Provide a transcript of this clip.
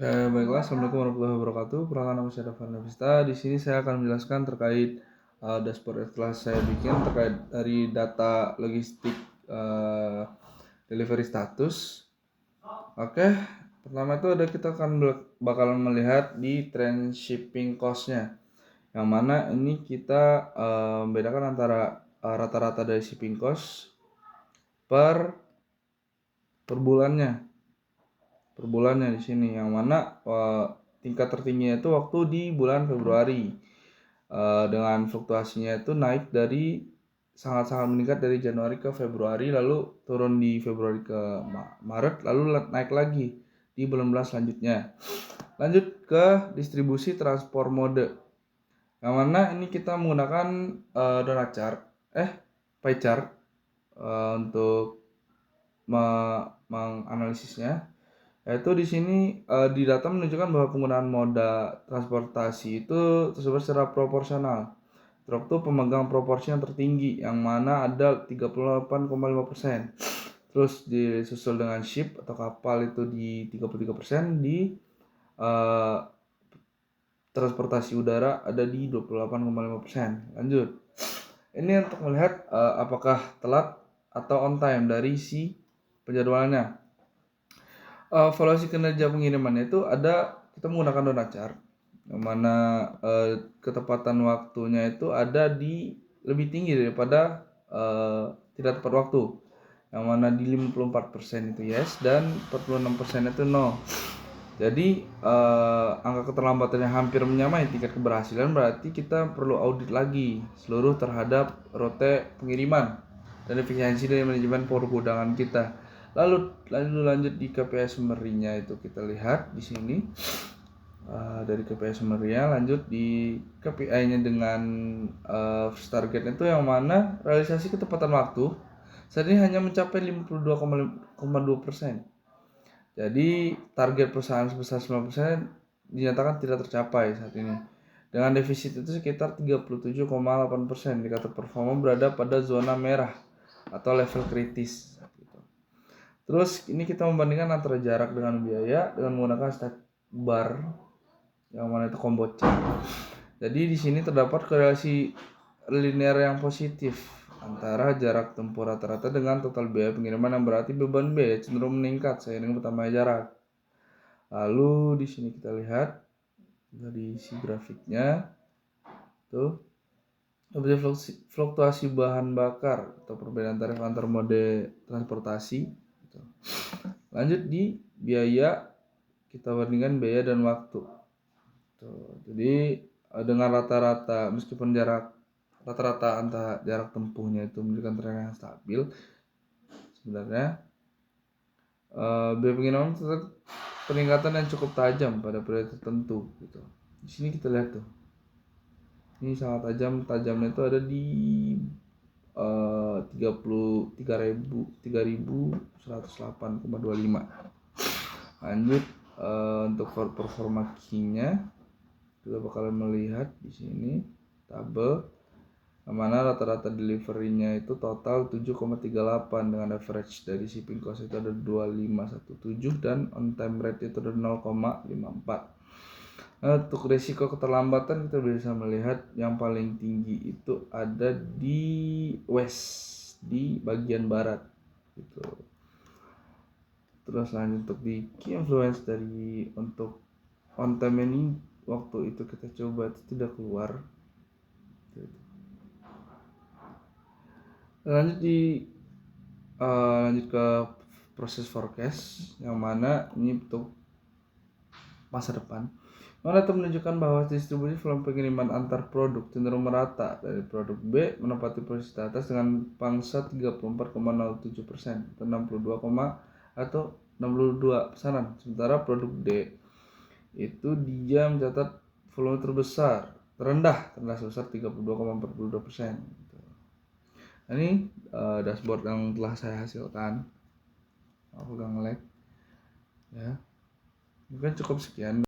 Baiklah, Assalamualaikum warahmatullahi wabarakatuh. Perkenalkan, nama saya Dava Navista. Di sini saya akan menjelaskan terkait dashboard yang telah saya bikin terkait dari data logistik delivery status. Oke, pertama itu kita akan bakalan melihat di trend shipping cost-nya, yang mana ini kita membedakan antara rata-rata dari shipping cost per bulannya. Per bulannya di sini, yang mana tingkat tertingginya itu waktu di bulan Februari, dengan fluktuasinya itu naik dari sangat-sangat meningkat dari Januari ke Februari, lalu turun di Februari ke Maret, lalu naik lagi di bulan-bulan selanjutnya. Lanjut ke distribusi transport mode, yang mana ini kita menggunakan donut chart, pie chart untuk menganalisisnya. Yaitu di sini di data menunjukkan bahwa penggunaan moda transportasi itu tersebut secara proporsional. Truk itu pemegang proporsi yang tertinggi, yang mana ada 38,5%. Terus disusul dengan ship atau kapal itu di 33%, di transportasi udara ada di 28,5%. Lanjut. Ini untuk melihat apakah telat atau on time dari si penjadwalannya. Valuasi kinerja pengirimannya itu ada, kita menggunakan donut chart, yang mana ketepatan waktunya itu ada di lebih tinggi daripada tidak tepat waktu, yang mana di 54% itu yes dan 46% itu no. Jadi angka keterlambatannya hampir menyamai tingkat keberhasilan, berarti kita perlu audit lagi seluruh terhadap rute pengiriman dan efisiensi dari manajemen pergudangan kita. Lalu lanjut di KPI summary-nya itu kita lihat di sini. Dari KPI summary-nya lanjut di KPI-nya dengan target itu, yang mana realisasi ketepatan waktu saat ini hanya mencapai 52,2%. Jadi target perusahaan sebesar 9% dinyatakan tidak tercapai saat ini. Dengan defisit itu sekitar 37,8%, indikator performa berada pada zona merah atau level kritis. Terus ini kita membandingkan antara jarak dengan biaya dengan menggunakan stack bar, yang mana itu combo chart. Jadi di sini terdapat korelasi linear yang positif antara jarak tempuh rata-rata dengan total biaya pengiriman, yang berarti beban biaya cenderung meningkat seiring bertambahnya jarak. Lalu di sini kita lihat dari si grafiknya tuh, fluktuasi bahan bakar atau perbedaan tarif antar mode transportasi. Lanjut di biaya, kita bandingkan biaya dan waktu. Jadi dengan rata-rata, meskipun rata-rata antara jarak tempuhnya itu menunjukkan tren yang stabil, sebenarnya biaya pengiriman tetap peningkatan yang cukup tajam pada periode tertentu gitu. Di sini kita lihat tuh, ini sangat tajamnya itu ada di 3.108,25. Lanjut untuk performa key-nya, kita bakalan melihat di sini tabel, mana rata-rata delivery-nya itu total 7,38 dengan average dari shipping cost itu ada 2517 dan on time rate itu ada 0,54. Untuk risiko keterlambatan kita bisa melihat yang paling tinggi itu ada di west, di bagian barat gitu. Terus lanjut untuk di key influence dari untuk on time ini, waktu itu kita coba itu tidak keluar. Lanjut ke proses forecast, yang mana ini untuk masa depan, mana itu menunjukkan bahwa distribusi volume pengiriman antar produk cenderung merata, dari produk B menempati posisi atas dengan pangsa 34,07% atau 62 pesanan, sementara produk D itu dia mencatat volume terendah sebesar 32,42%. Nah, ini dashboard yang telah saya hasilkan. Aku udah nge-lag ya. Mungkin cukup sekian.